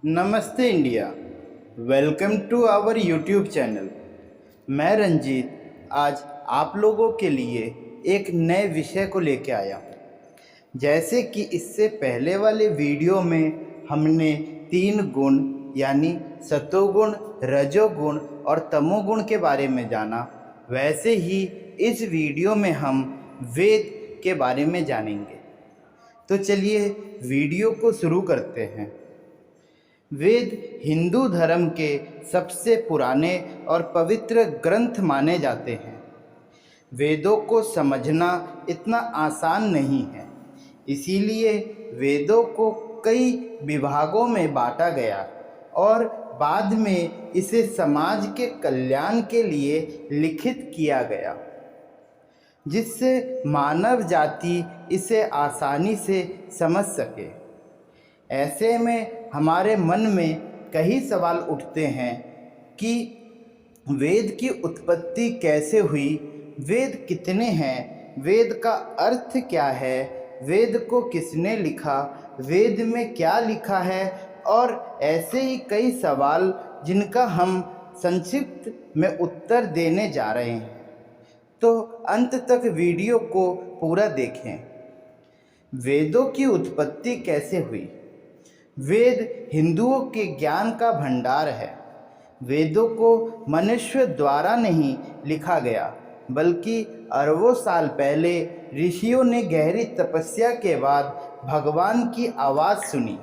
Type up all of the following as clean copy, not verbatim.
नमस्ते India. Welcome to our YouTube channel. मैं रंजीत आज आप लोगों के लिए एक नए विषय को लेकर आया हूँ। जैसे कि इससे पहले वाले वीडियो में हमने 3 गुण यानी सतोगुण, रजोगुण और तमोगुण के बारे में जाना, वैसे ही इस वीडियो में हम वेद के बारे में जानेंगे। तो चलिए वीडियो को शुरू करते हैं। वेद हिंदू धर्म के सबसे पुराने और पवित्र ग्रंथ माने जाते हैं। वेदों को समझना इतना आसान नहीं है, इसीलिए वेदों को कई विभागों में बांटा गया और बाद में इसे समाज के कल्याण के लिए लिखित किया गया, जिससे मानव जाति इसे आसानी से समझ सके। ऐसे में हमारे मन में कई सवाल उठते हैं कि वेद की उत्पत्ति कैसे हुई, वेद कितने हैं, वेद का अर्थ क्या है, वेद को किसने लिखा, वेद में क्या लिखा है, और ऐसे ही कई सवाल जिनका हम संक्षिप्त में उत्तर देने जा रहे हैं। तो अंत तक वीडियो को पूरा देखें। वेदों की उत्पत्ति कैसे हुई? वेद हिंदुओं के ज्ञान का भंडार है। वेदों को मनुष्य द्वारा नहीं लिखा गया, बल्कि अरबों साल पहले ऋषियों ने गहरी तपस्या के बाद भगवान की आवाज़ सुनी,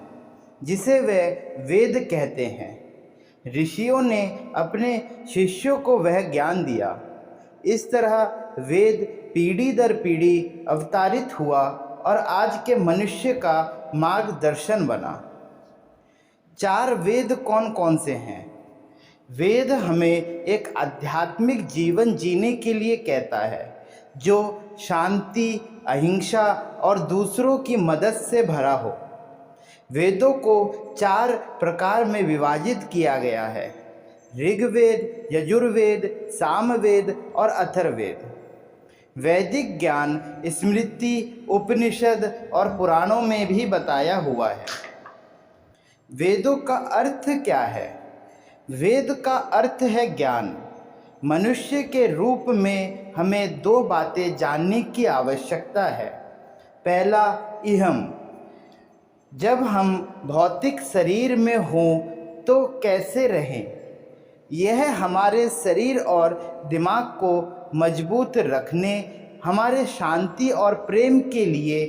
जिसे वे वेद कहते हैं। ऋषियों ने अपने शिष्यों को वह ज्ञान दिया। इस तरह वेद पीढ़ी दर पीढ़ी अवतारित हुआ और आज के मनुष्य का मार्गदर्शन बना। 4 वेद कौन कौन से हैं? वेद हमें एक आध्यात्मिक जीवन जीने के लिए कहता है, जो शांति, अहिंसा और दूसरों की मदद से भरा हो। वेदों को 4 प्रकार में विभाजित किया गया है: ऋग्वेद, यजुर्वेद, सामवेद और अथर्ववेद। वैदिक ज्ञान स्मृति, उपनिषद और पुराणों में भी बताया हुआ है। वेदों का अर्थ क्या है? वेद का अर्थ है ज्ञान। मनुष्य के रूप में हमें 2 बातें जानने की आवश्यकता है। पहला, इहम, जब हम भौतिक शरीर में हों तो कैसे रहें। यह हमारे शरीर और दिमाग को मजबूत रखने, हमारे शांति और प्रेम के लिए,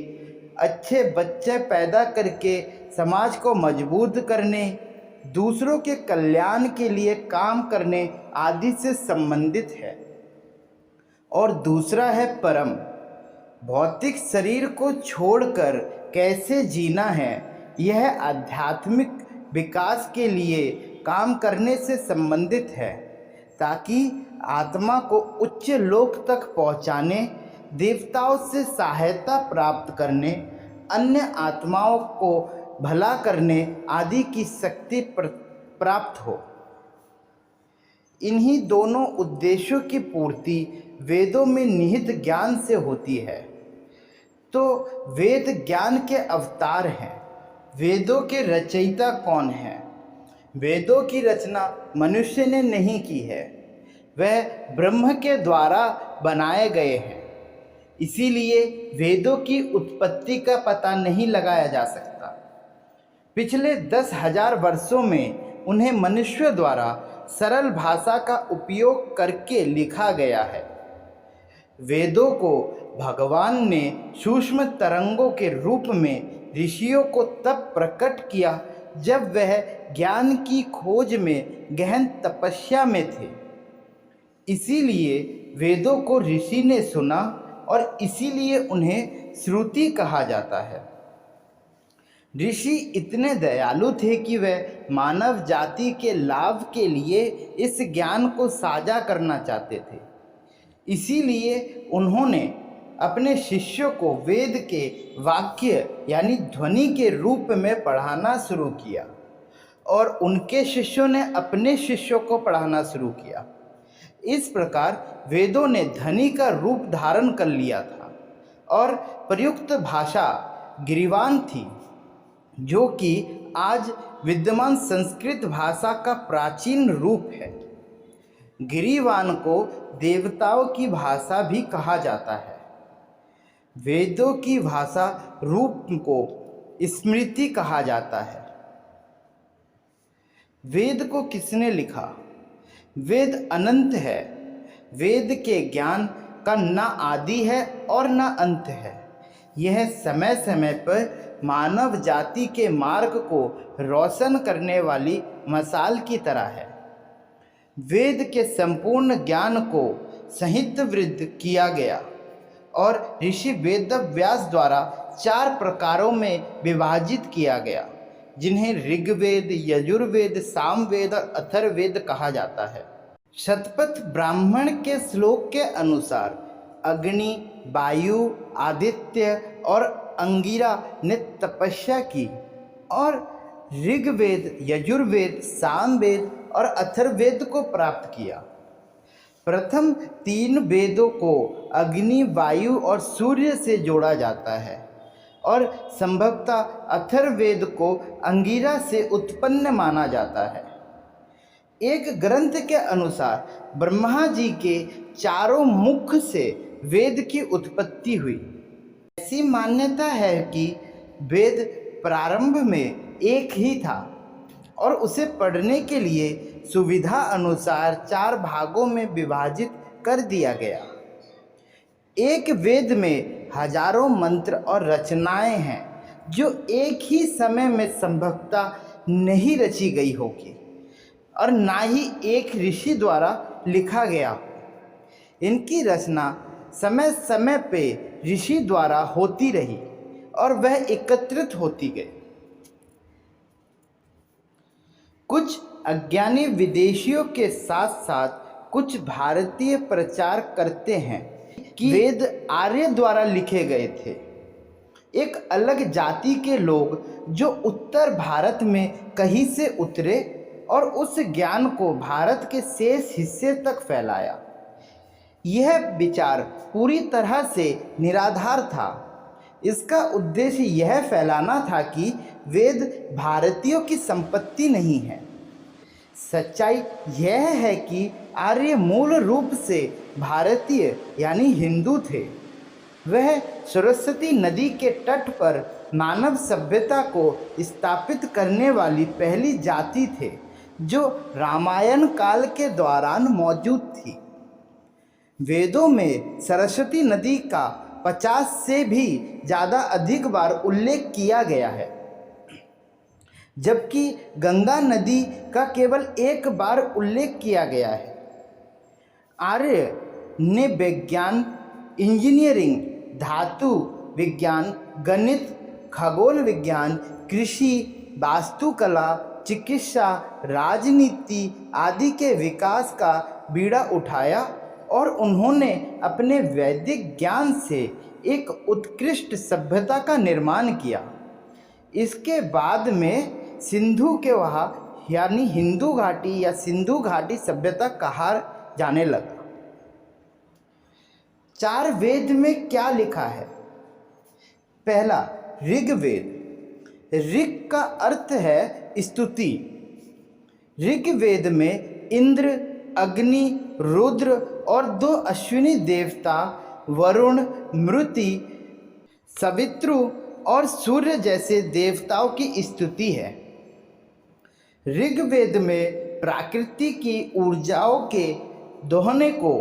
अच्छे बच्चे पैदा करके समाज को मजबूत करने, दूसरों के कल्याण के लिए काम करने आदि से संबंधित है। और दूसरा है परम, भौतिक शरीर को छोड़कर कैसे जीना है। यह आध्यात्मिक विकास के लिए काम करने से संबंधित है, ताकि आत्मा को उच्च लोक तक पहुंचाने, देवताओं से सहायता प्राप्त करने, अन्य आत्माओं को भला करने आदि की शक्ति प्राप्त हो। इन्हीं दोनों उद्देश्यों की पूर्ति वेदों में निहित ज्ञान से होती है। तो वेद ज्ञान के अवतार हैं। वेदों के रचयिता कौन हैं? वेदों की रचना मनुष्य ने नहीं की है, वह ब्रह्म के द्वारा बनाए गए हैं। इसीलिए वेदों की उत्पत्ति का पता नहीं लगाया जा सकता। पिछले 10,000 वर्षों में उन्हें मनुष्य द्वारा सरल भाषा का उपयोग करके लिखा गया है। वेदों को भगवान ने सूक्ष्म तरंगों के रूप में ऋषियों को तब प्रकट किया जब वह ज्ञान की खोज में गहन तपस्या में थे। इसीलिए वेदों को ऋषि ने सुना और इसीलिए उन्हें श्रुति कहा जाता है। ऋषि इतने दयालु थे कि वह मानव जाति के लाभ के लिए इस ज्ञान को साझा करना चाहते थे। इसीलिए उन्होंने अपने शिष्यों को वेद के वाक्य यानी ध्वनि के रूप में पढ़ाना शुरू किया और उनके शिष्यों ने अपने शिष्यों को पढ़ाना शुरू किया। इस प्रकार वेदों ने ध्वनि का रूप धारण कर लिया था और प्रयुक्त भाषा गिरिवान थी, जो कि आज विद्यमान संस्कृत भाषा का प्राचीन रूप है। गिरिवान को देवताओं की भाषा भी कहा जाता है। वेदों की भाषा रूप को स्मृति कहा जाता है। वेद को किसने लिखा? वेद अनंत है। वेद के ज्ञान का ना आदि है और ना अंत है। यह समय समय पर मानव जाति के मार्ग को रोशन करने वाली मशाल की तरह है। वेद के संपूर्ण ज्ञान को संहिताबद्ध किया गया और ऋषि वेदव्यास द्वारा 4 प्रकारों में विभाजित किया गया, जिन्हें ऋग्वेद, यजुर्वेद, सामवेद और अथर्ववेद कहा जाता है। शतपथ ब्राह्मण के श्लोक के अनुसार अग्नि, वायु, आदित्य और अंगिरा ने तपस्या की और ऋग्वेद, यजुर्वेद, सामवेद और अथर्ववेद को प्राप्त किया। प्रथम 3 वेदों को अग्नि, वायु और सूर्य से जोड़ा जाता है और संभवतः अथर्ववेद को अंगिरा से उत्पन्न माना जाता है। एक ग्रंथ के अनुसार ब्रह्मा जी के 4 मुख से वेद की उत्पत्ति हुई। ऐसी मान्यता है कि वेद प्रारंभ में एक ही था और उसे पढ़ने के लिए सुविधा अनुसार 4 भागों में विभाजित कर दिया गया। एक वेद में हजारों मंत्र और रचनाएं हैं जो एक ही समय में संभवतः नहीं रची गई होगी और ना ही एक ऋषि द्वारा लिखा गया। इनकी रचना समय समय पे ऋषि द्वारा होती रही और वह एकत्रित होती गई। कुछ अज्ञानी विदेशियों के साथ साथ कुछ भारतीय प्रचार करते हैं कि वेद आर्य द्वारा लिखे गए थे। एक अलग जाति के लोग जो उत्तर भारत में कहीं से उतरे और उस ज्ञान को भारत के शेष हिस्से तक फैलाया। यह विचार पूरी तरह से निराधार था। इसका उद्देश्य यह फैलाना था कि वेद भारतीयों की संपत्ति नहीं है। सच्चाई यह है कि आर्य मूल रूप से भारतीय यानी हिंदू थे। वह सरस्वती नदी के तट पर मानव सभ्यता को स्थापित करने वाली पहली जाति थे जो रामायण काल के दौरान मौजूद थी। वेदों में सरस्वती नदी का 50 से भी ज़्यादा अधिक बार उल्लेख किया गया है, जबकि गंगा नदी का केवल 1 बार उल्लेख किया गया है। आर्य ने विज्ञान, इंजीनियरिंग, धातु विज्ञान, गणित, खगोल विज्ञान, कृषि, वास्तुकला, चिकित्सा, राजनीति आदि के विकास का बीड़ा उठाया और उन्होंने अपने वैदिक ज्ञान से एक उत्कृष्ट सभ्यता का निर्माण किया। इसके बाद में सिंधु के वहाँ यानी हिंदू घाटी या सिंधु घाटी सभ्यता कहा जाने लगा। 4 वेद में क्या लिखा है? पहला, ऋग्वेद। ऋग का अर्थ है स्तुति। ऋग्वेद में इंद्र, अग्नि, रुद्र और 2 अश्विनी देवता वरुण, मृति, सवित्रु और सूर्य जैसे देवताओं की स्तुति है। ऋग्वेद में प्रकृति की ऊर्जाओं के दोहने को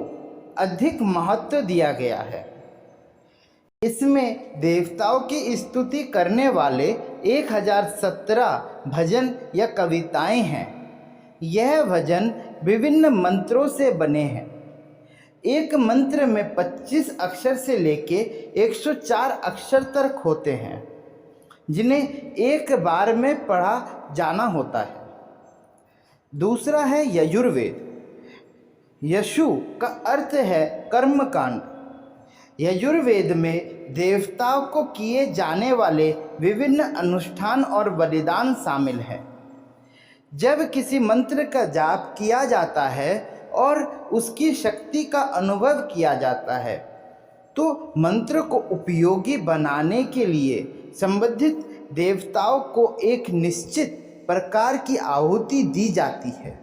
अधिक महत्व दिया गया है। इसमें देवताओं की स्तुति करने वाले 1017 भजन या कविताएं हैं। यह भजन विभिन्न मंत्रों से बने हैं। एक मंत्र में 25 अक्षर से लेके 104 अक्षर तक होते हैं, जिन्हें एक बार में पढ़ा जाना होता है। दूसरा है यजुर्वेद। यशु का अर्थ है कर्मकांड। यजुर्वेद में देवताओं को किए जाने वाले विभिन्न अनुष्ठान और बलिदान शामिल हैं। जब किसी मंत्र का जाप किया जाता है और उसकी शक्ति का अनुभव किया जाता है, तो मंत्र को उपयोगी बनाने के लिए संबंधित देवताओं को एक निश्चित प्रकार की आहुति दी जाती है।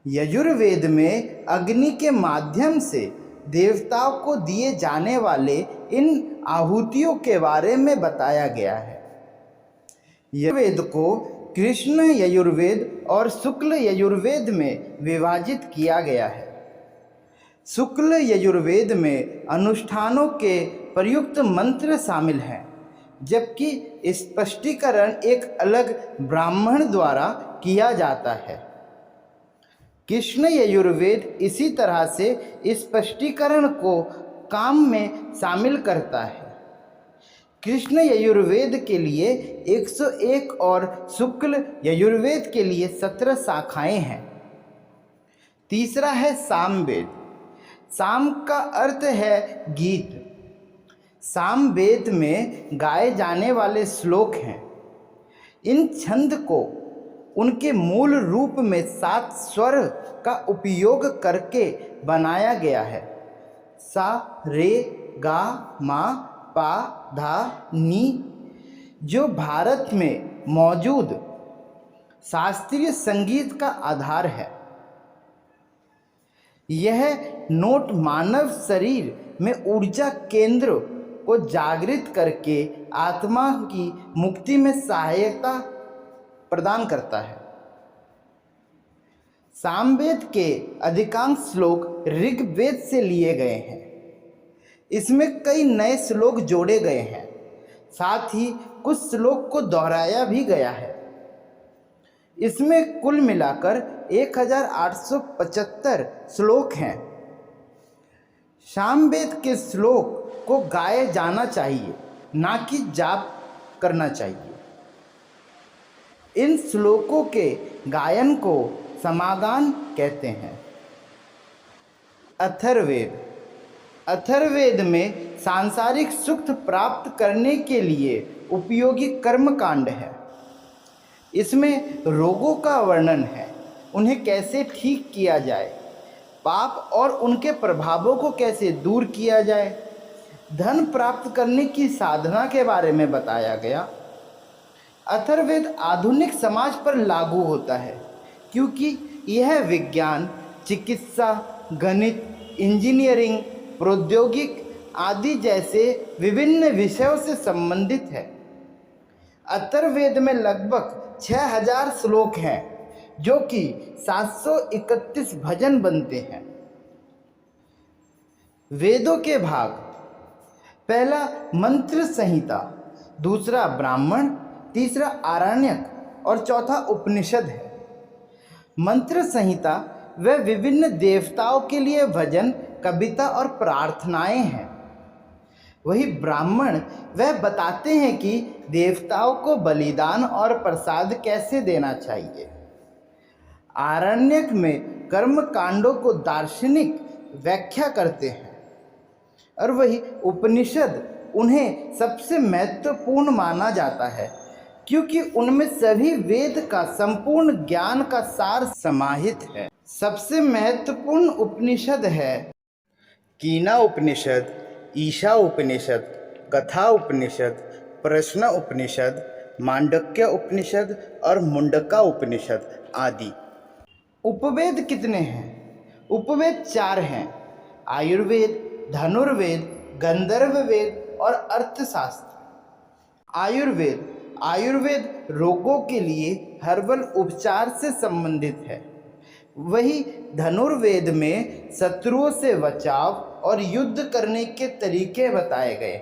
यजुर्वेद में अग्नि के माध्यम से देवताओं को दिए जाने वाले इन आहुतियों के बारे में बताया गया है। यजुर्वेद को कृष्ण यजुर्वेद और शुक्ल यजुर्वेद में विभाजित किया गया है। शुक्ल यजुर्वेद में अनुष्ठानों के प्रयुक्त मंत्र शामिल हैं, जबकि स्पष्टीकरण एक अलग ब्राह्मण द्वारा किया जाता है। कृष्ण यजुर्वेद इसी तरह से स्पष्टीकरण को काम में शामिल करता है। कृष्ण यजुर्वेद के लिए 101 और शुक्ल यजुर्वेद के लिए 17 शाखाएं हैं। तीसरा है सामवेद। साम का अर्थ है गीत। सामवेद में गाए जाने वाले श्लोक हैं। इन छंद को उनके मूल रूप में 7 स्वर का उपयोग करके बनाया गया है। सा, रे, गा, मा, पा, धा, नी, जो भारत में मौजूद शास्त्रीय संगीत का आधार है। यह नोट मानव शरीर में ऊर्जा केंद्र को जागृत करके आत्मा की मुक्ति में सहायता प्रदान करता है। सामवेद के अधिकांश श्लोक ऋग्वेद से लिए गए हैं। इसमें कई नए श्लोक जोड़े गए हैं, साथ ही कुछ श्लोक को दोहराया भी गया है। इसमें कुल मिलाकर 1875 श्लोक हैं। सामवेद के श्लोक को गाया जाना चाहिए, ना कि जाप करना चाहिए। इन श्लोकों के गायन को समागान कहते हैं। अथर्ववेद। अथर्ववेद में सांसारिक सुख प्राप्त करने के लिए उपयोगी कर्मकांड है। इसमें रोगों का वर्णन है, उन्हें कैसे ठीक किया जाए, पाप और उनके प्रभावों को कैसे दूर किया जाए, धन प्राप्त करने की साधना के बारे में बताया गया। अथर्ववेद आधुनिक समाज पर लागू होता है, क्योंकि यह विज्ञान, चिकित्सा, गणित, इंजीनियरिंग, प्रौद्योगिक आदि जैसे विभिन्न विषयों से संबंधित है। अथर्ववेद में लगभग 6000 श्लोक हैं, जो कि 731 भजन बनते हैं। वेदों के भाग। पहला मंत्र संहिता, दूसरा ब्राह्मण, तीसरा आरण्यक और चौथा उपनिषद है। मंत्र संहिता वह विभिन्न देवताओं के लिए भजन, कविता और प्रार्थनाएं हैं। वही ब्राह्मण वह बताते हैं कि देवताओं को बलिदान और प्रसाद कैसे देना चाहिए। आरण्यक में कर्म कांडों को दार्शनिक व्याख्या करते हैं, और वही उपनिषद उन्हें सबसे महत्वपूर्ण माना जाता है, क्योंकि उनमें सभी वेद का संपूर्ण ज्ञान का सार समाहित है। सबसे महत्वपूर्ण उपनिषद है कीना उपनिषद, ईशा उपनिषद, कथा उपनिषद, प्रश्न उपनिषद, मांडक्य उपनिषद और मुंडका उपनिषद आदि। उपवेद कितने हैं? उपवेद 4 हैं: आयुर्वेद, धनुर्वेद, गंधर्व वेद और अर्थशास्त्र। आयुर्वेद रोगों के लिए हर्बल उपचार से संबंधित है। वही धनुर्वेद में शत्रुओं से बचाव और युद्ध करने के तरीके बताए गए।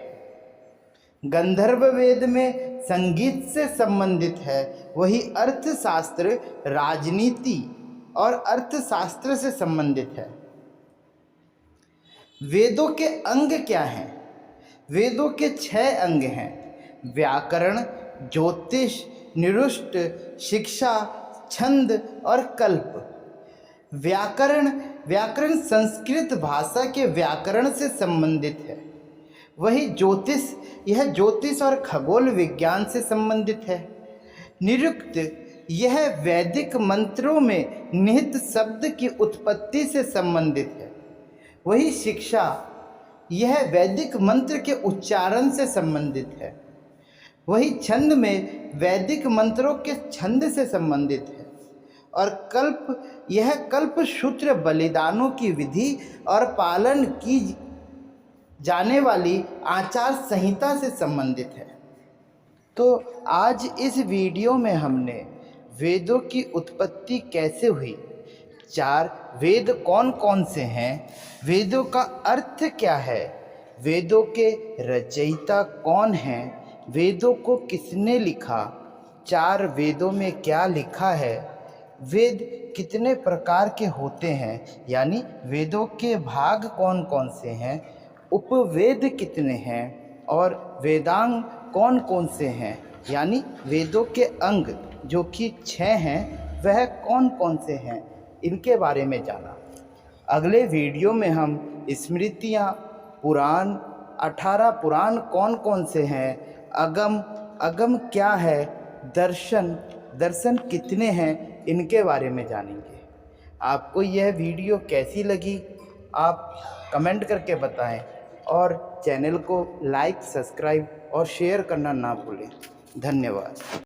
गंधर्व वेद में संगीत से संबंधित है। वही अर्थशास्त्र राजनीति और अर्थशास्त्र से संबंधित है। वेदों के अंग क्या हैं? वेदों के 6 अंग हैं: व्याकरण, ज्योतिष, निरुष्ट, शिक्षा, छंद और कल्प। व्याकरण संस्कृत भाषा के व्याकरण से संबंधित है। वही ज्योतिष, यह ज्योतिष और खगोल विज्ञान से संबंधित है। निरुक्त, यह वैदिक मंत्रों में निहित शब्द की उत्पत्ति से संबंधित है। वही शिक्षा, यह वैदिक मंत्र के उच्चारण से संबंधित है। वही छंद में वैदिक मंत्रों के छंद से संबंधित है और यह कल्पसूत्र बलिदानों की विधि और पालन की जाने वाली आचार संहिता से संबंधित है। तो आज इस वीडियो में हमने वेदों की उत्पत्ति कैसे हुई, 4 वेद कौन कौन से हैं, वेदों का अर्थ क्या है, वेदों के रचयिता कौन हैं, वेदों को किसने लिखा, 4 वेदों में क्या लिखा है, वेद कितने प्रकार के होते हैं यानी वेदों के भाग कौन कौन से हैं, उपवेद कितने हैं और वेदांग कौन कौन से हैं यानी वेदों के अंग जो कि 6 हैं वह कौन कौन से हैं, इनके बारे में जाना। अगले वीडियो में हम स्मृतियाँ, पुराण, 18 पुराण कौन कौन से हैं, अगम क्या है, दर्शन कितने हैं, इनके बारे में जानेंगे। आपको यह वीडियो कैसी लगी आप कमेंट करके बताएं और चैनल को लाइक, सब्सक्राइब और शेयर करना ना भूलें। धन्यवाद।